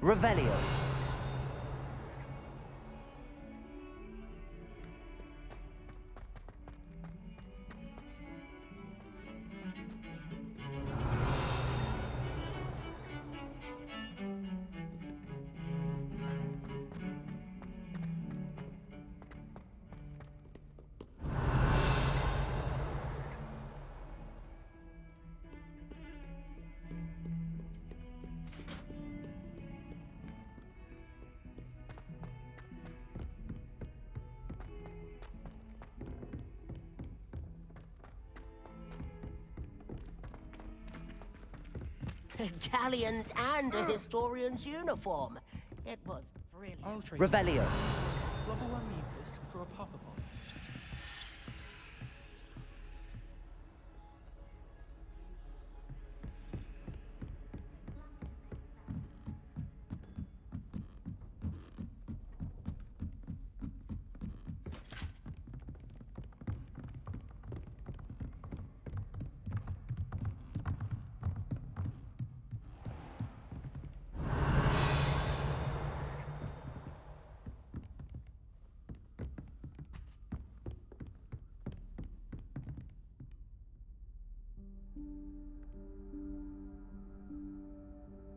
Revelio. Galleons and a historian's uniform. It was brilliant. I'll trade Revelio. Level 1 mucus for a puffer bomb.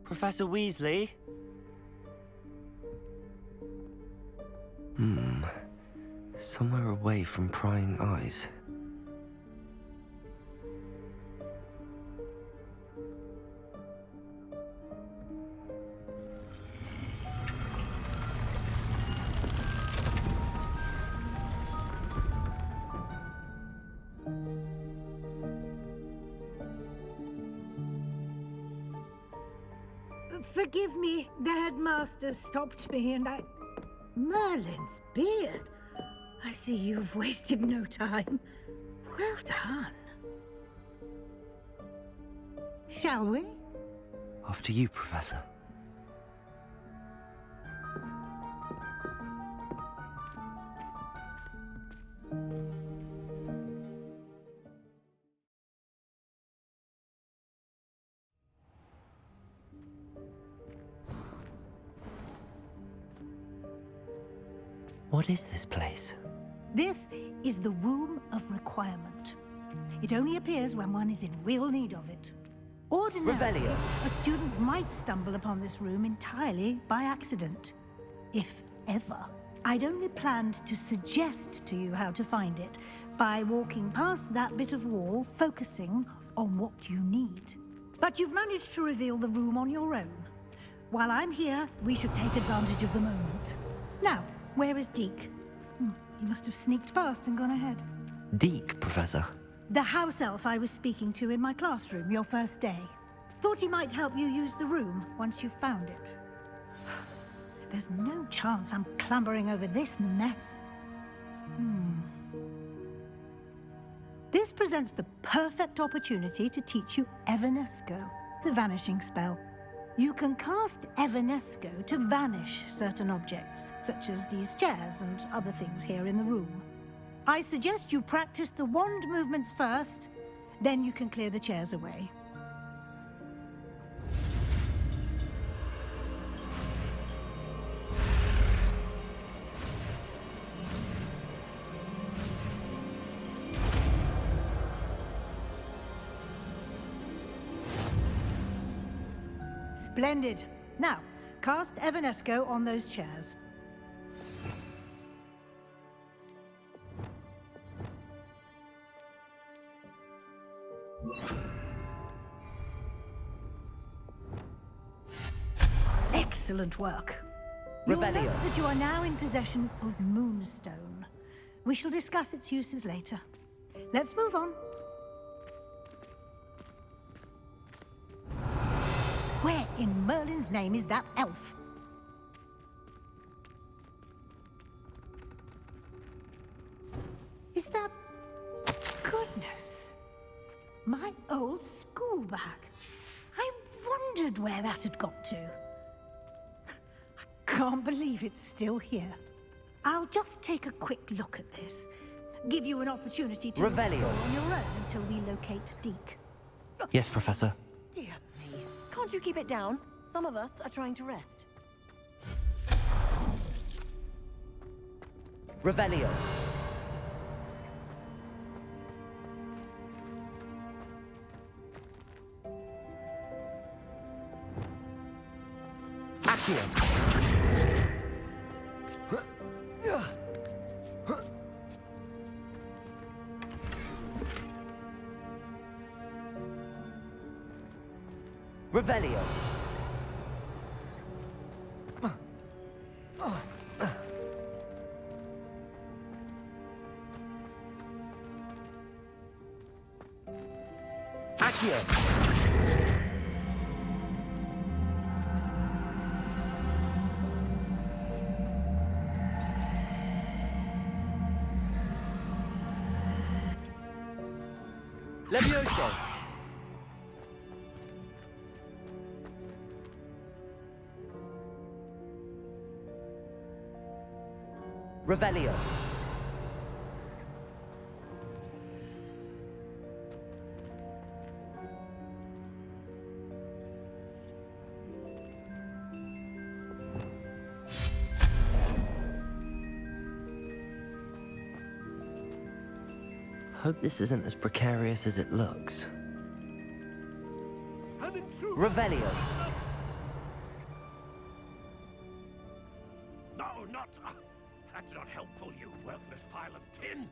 Professor Weasley? Somewhere away from prying eyes. Forgive me, the headmaster stopped me and I... Merlin's beard. I see you've wasted no time. Well done. Shall we? After you, Professor. What is this place? This is the Room of Requirement. It only appears when one is in real need of it. Ordinarily, Revelio. a student might stumble upon this room entirely by accident. If ever. I'd only planned to suggest to you how to find it by walking past that bit of wall, focusing on what you need. But you've managed to reveal the room on your own. While I'm here, we should take advantage of the moment. Now, where is Deke? He must have sneaked past and gone ahead. Deke, Professor. The house elf I was speaking to in my classroom your first day. Thought he might help you use the room once you found it. There's no chance I'm clambering over this mess. This presents the perfect opportunity to teach you Evanesco, the vanishing spell. You can cast Evanesco to vanish certain objects, such as these chairs and other things here in the room. I suggest you practice the wand movements first, then you can clear the chairs away. Splendid. Now, cast Evanesco on those chairs. Excellent work. You'll note Revelio. that you are now in possession of Moonstone. We shall discuss its uses later. Let's move on. Where in Merlin's name is that elf? Is that... Goodness. My old school bag. I wondered where that had got to. I can't believe it's still here. I'll just take a quick look at this. Give you an opportunity to Revelio. explore on your own until we locate Deke. Yes, Professor. Dear me. Can't you keep it down? Some of us are trying to rest. Revelio. Accio. Revelio. Accio. Levioso. Revelio. Hope this isn't as precarious as it looks. Revelio. No, not... that's not helpful, you worthless pile of tin.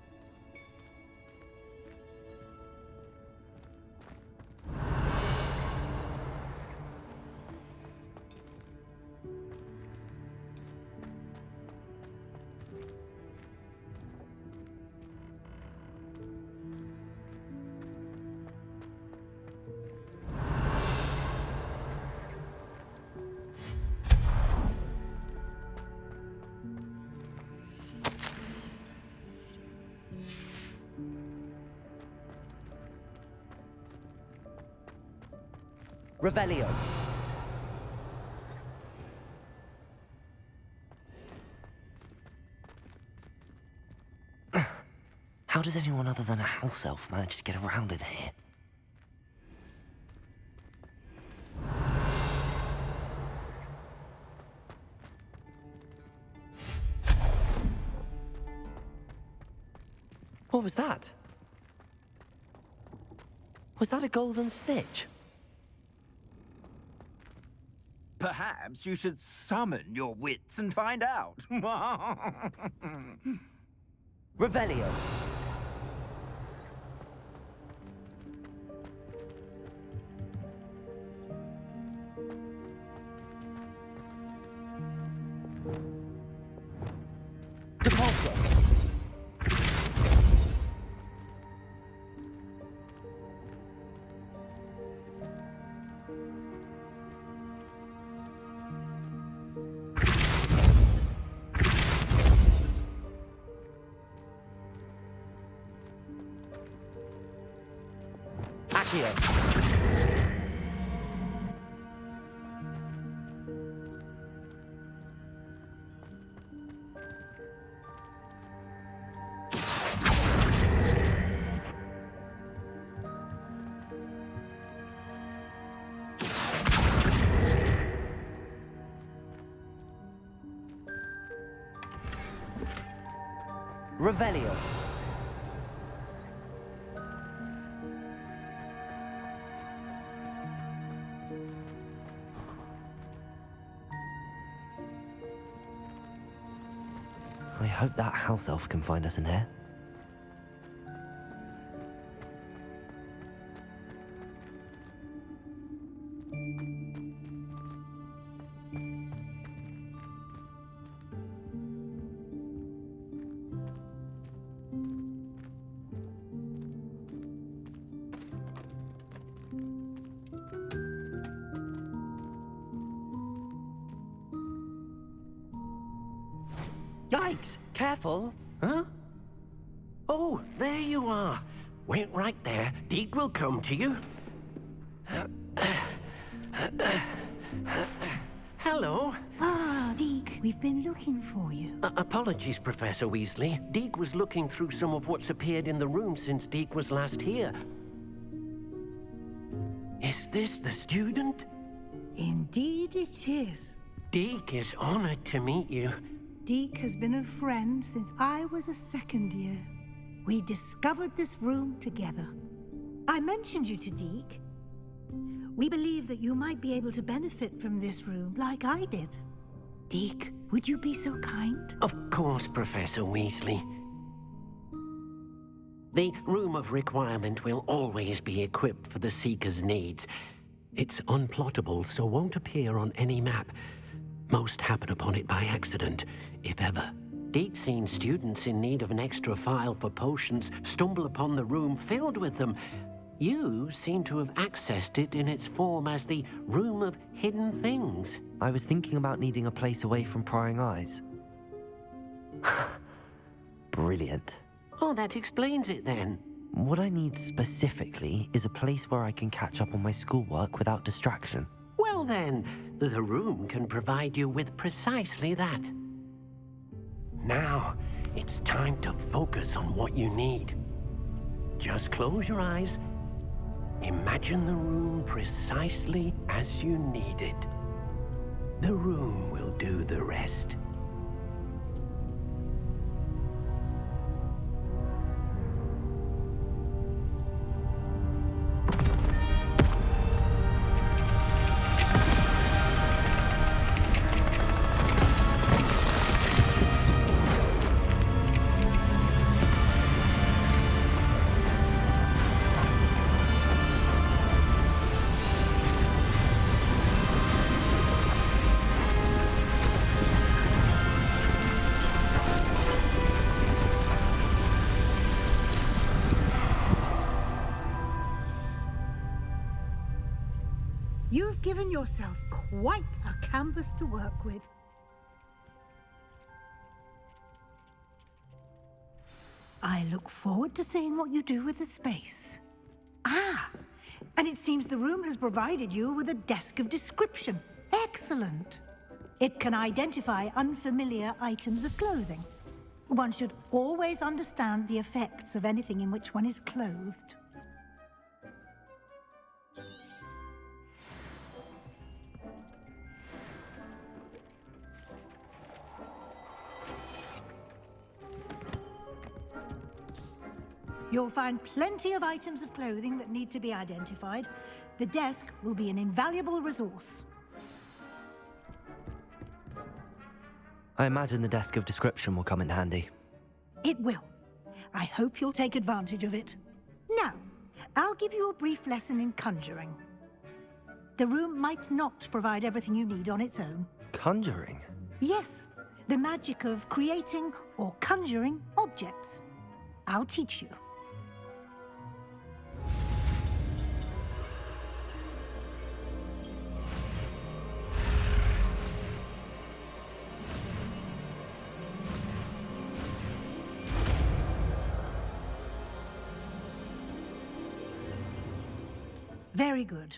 Revelio. How does anyone other than a house elf manage to get around in here? What was that? Was that a golden snitch? Perhaps you should summon your wits and find out. Revelio. Depulso. Accio. Revelio. I hope that house elf can find us in here. Yikes! Careful! Huh? Oh, there you are. Wait right there. Deed will come to you. Hello. Ah, Deke, we've been looking for you. Apologies, Professor Weasley. Deke was looking through some of what's appeared in the room since Deke was last here. Is this the student? Indeed it is. Deke is honored to meet you. Deke has been a friend since I was a second year. We discovered this room together. I mentioned you to Deke. We believe that you might be able to benefit from this room like I did. Deke, would you be so kind? Of course, Professor Weasley. The Room of Requirement will always be equipped for the Seeker's needs. It's unplottable, so won't appear on any map. Most happen upon it by accident, if ever. Deke's seen students in need of an extra file for potions stumble upon the room filled with them. You seem to have accessed it in its form as the Room of Hidden Things. I was thinking about needing a place away from prying eyes. Brilliant. Oh, that explains it then. What I need specifically is a place where I can catch up on my schoolwork without distraction. Well then, the room can provide you with precisely that. Now, it's time to focus on what you need. Just close your eyes. Imagine the room precisely as you need it. The room will do the rest. You've given yourself quite a canvas to work with. I look forward to seeing what you do with the space. Ah, and it seems the room has provided you with a desk of description. Excellent. It can identify unfamiliar items of clothing. One should always understand the effects of anything in which one is clothed. You'll find plenty of items of clothing that need to be identified. The desk will be an invaluable resource. I imagine the desk of description will come in handy. It will. I hope you'll take advantage of it. Now, I'll give you a brief lesson in conjuring. The room might not provide everything you need on its own. Conjuring? Yes, the magic of creating or conjuring objects. I'll teach you. Very good.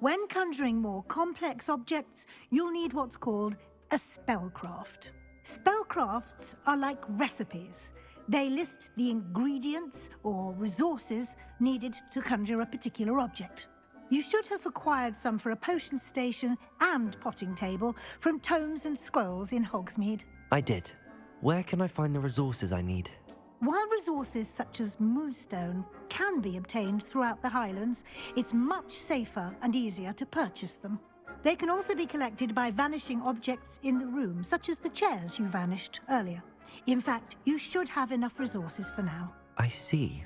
When conjuring more complex objects, you'll need what's called a spellcraft. Spellcrafts are like recipes. They list the ingredients or resources needed to conjure a particular object. You should have acquired some for a potion station and potting table from tomes and scrolls in Hogsmeade. I did. Where can I find the resources I need? While resources such as moonstone can be obtained throughout the Highlands, it's much safer and easier to purchase them. They can also be collected by vanishing objects in the room, such as the chairs you vanished earlier. In fact, you should have enough resources for now. I see.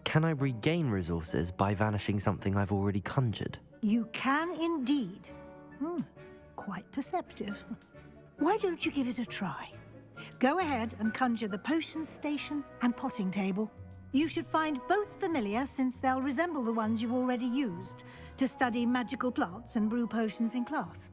Can I regain resources by vanishing something I've already conjured? You can indeed. Quite perceptive. Why don't you give it a try? Go ahead and conjure the potion station and potting table. You should find both familiar, since they'll resemble the ones you've already used to study magical plants and brew potions in class.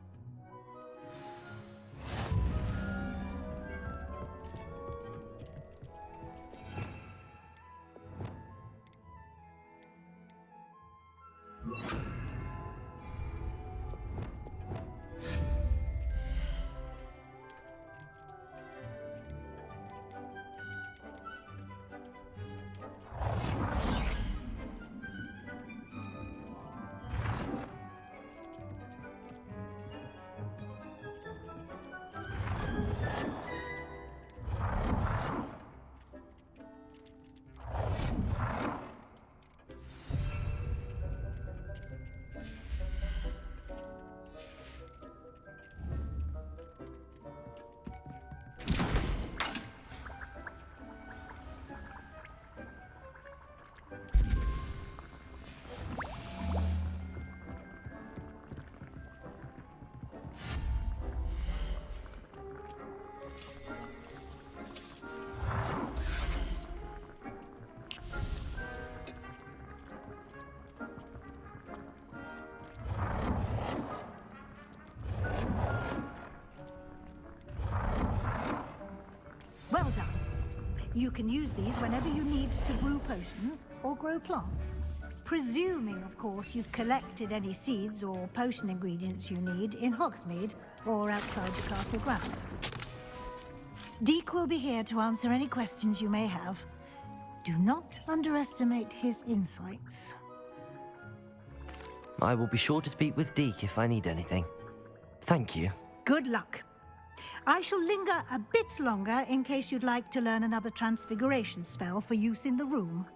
You can use these whenever you need to brew potions or grow plants. Presuming, of course, you've collected any seeds or potion ingredients you need in Hogsmeade or outside the castle grounds. Deke will be here to answer any questions you may have. Do not underestimate his insights. I will be sure to speak with Deke if I need anything. Thank you. Good luck. I shall linger a bit longer in case you'd like to learn another transfiguration spell for use in the room.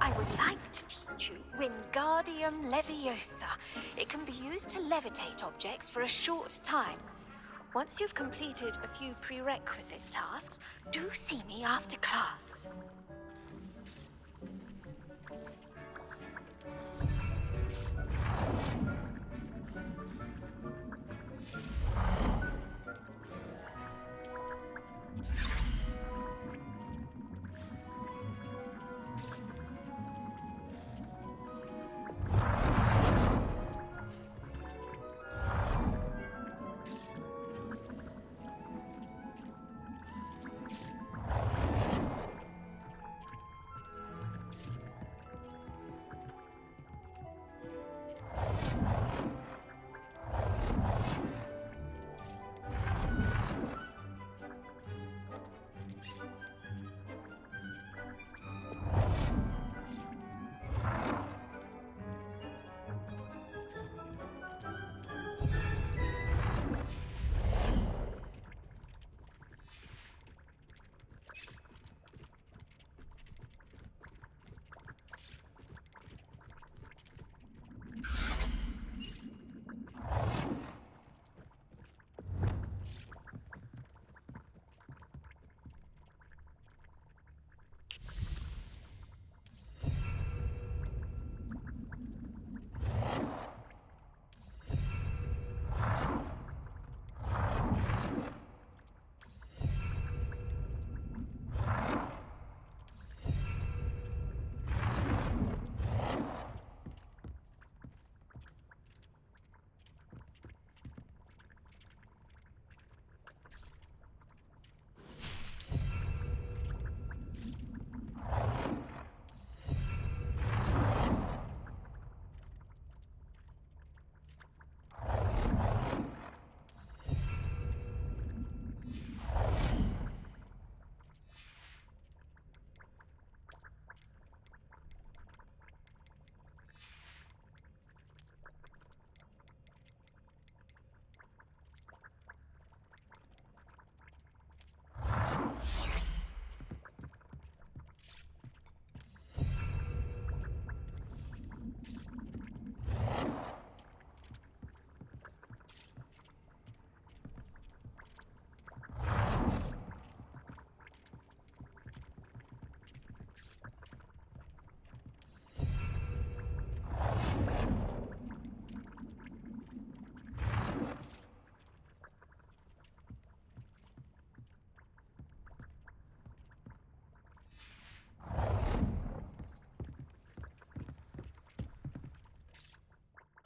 I would like to teach you Wingardium Leviosa. It can be used to levitate objects for a short time. Once you've completed a few prerequisite tasks, do see me after class.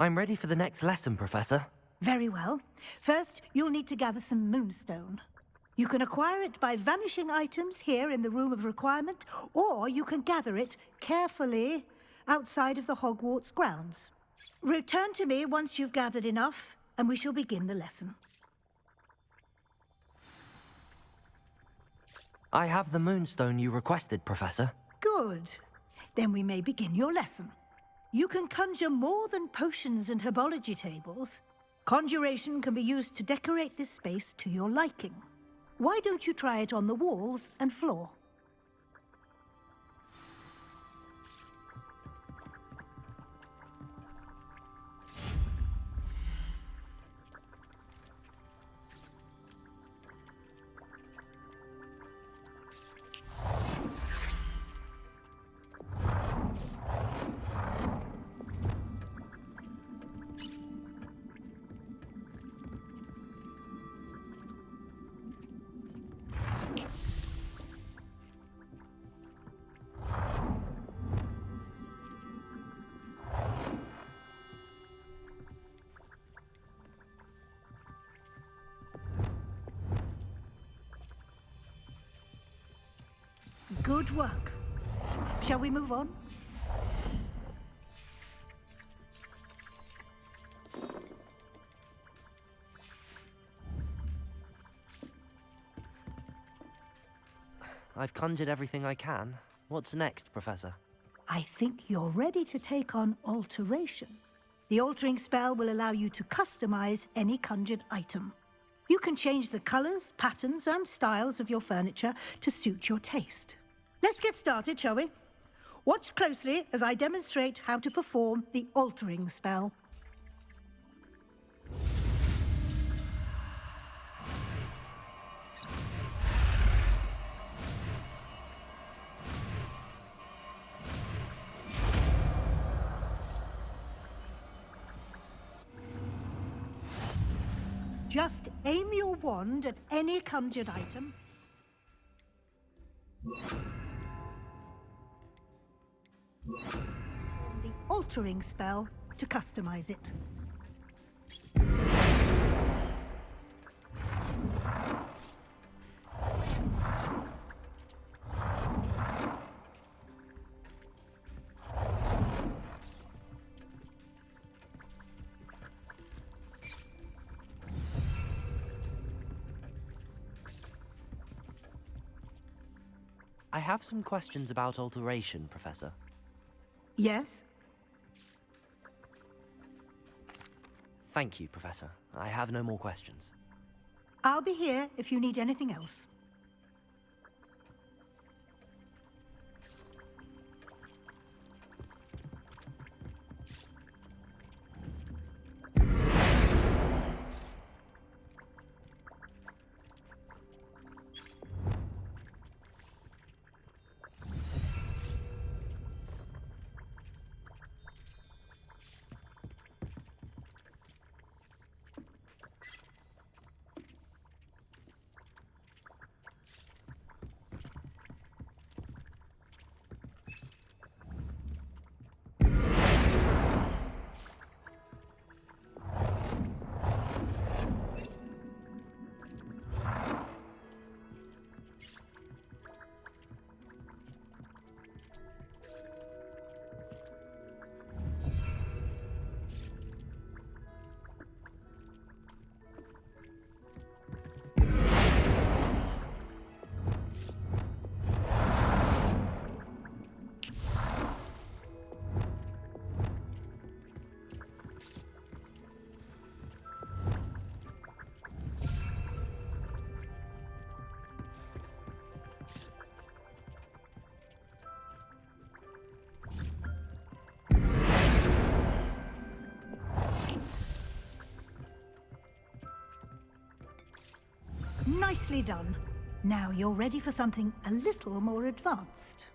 I'm ready for the next lesson, Professor. Very well. First, you'll need to gather some moonstone. You can acquire it by vanishing items here in the Room of Requirement, or you can gather it carefully outside of the Hogwarts grounds. Return to me once you've gathered enough, and we shall begin the lesson. I have the moonstone you requested, Professor. Good. Then we may begin your lesson. You can conjure more than potions and herbology tables. Conjuration can be used to decorate this space to your liking. Why don't you try it on the walls and floor? Good work. Shall we move on? I've conjured everything I can. What's next, Professor? I think you're ready to take on alteration. The altering spell will allow you to customize any conjured item. You can change the colors, patterns, and styles of your furniture to suit your taste. Let's get started, shall we? Watch closely as I demonstrate how to perform the altering spell. Just aim your wand at any conjured item. The altering spell to customize it. I have some questions about alteration, Professor. Yes? Thank you, Professor. I have no more questions. I'll be here if you need anything else. Nicely done. Now you're ready for something a little more advanced.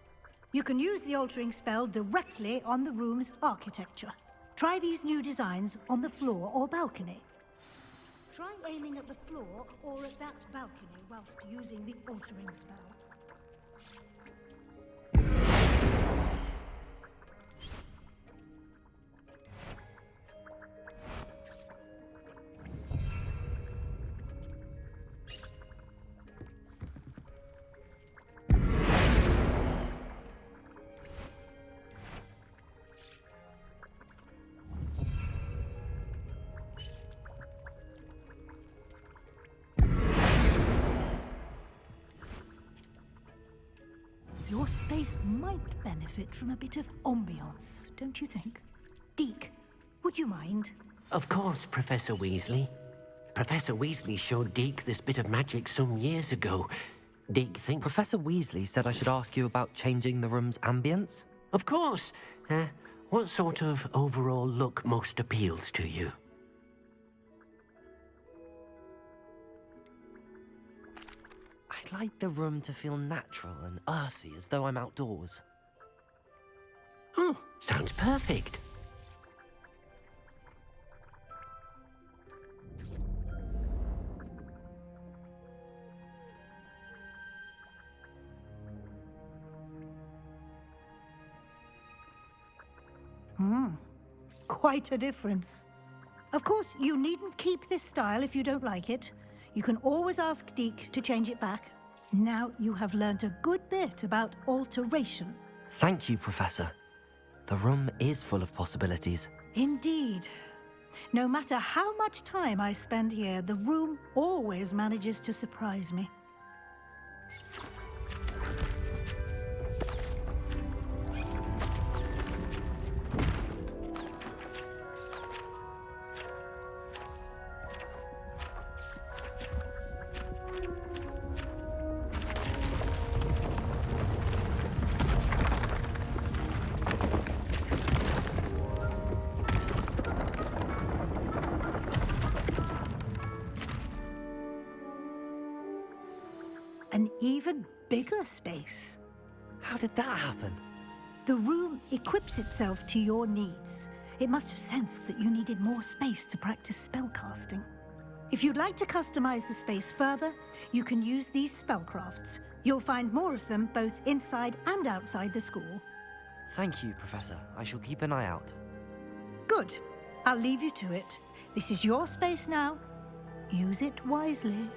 You can use the altering spell directly on the room's architecture. Try these new designs on the floor or balcony. Try aiming at the floor or at that balcony whilst using the altering spell. space might benefit from a bit of ambiance, don't you think? Deke, would you mind? Of course, Professor Weasley. Professor Weasley showed Deke this bit of magic some years ago. Deke thinks... Professor Weasley said I should ask you about changing the room's ambience? Of course. What sort of overall look most appeals to you? I'd like the room to feel natural and earthy, as though I'm outdoors. Oh, sounds perfect. Quite a difference. Of course, you needn't keep this style if you don't like it. You can always ask Deke to change it back. Now you have learnt a good bit about alteration. Thank you, Professor. The room is full of possibilities. Indeed. No matter how much time I spend here, the room always manages to surprise me. An even bigger space. How did that happen? The room equips itself to your needs. It must have sensed that you needed more space to practice spellcasting. If you'd like to customize the space further, you can use these spellcrafts. You'll find more of them both inside and outside the school. Thank you, Professor. I shall keep an eye out. Good. I'll leave you to it. This is your space now. Use it wisely.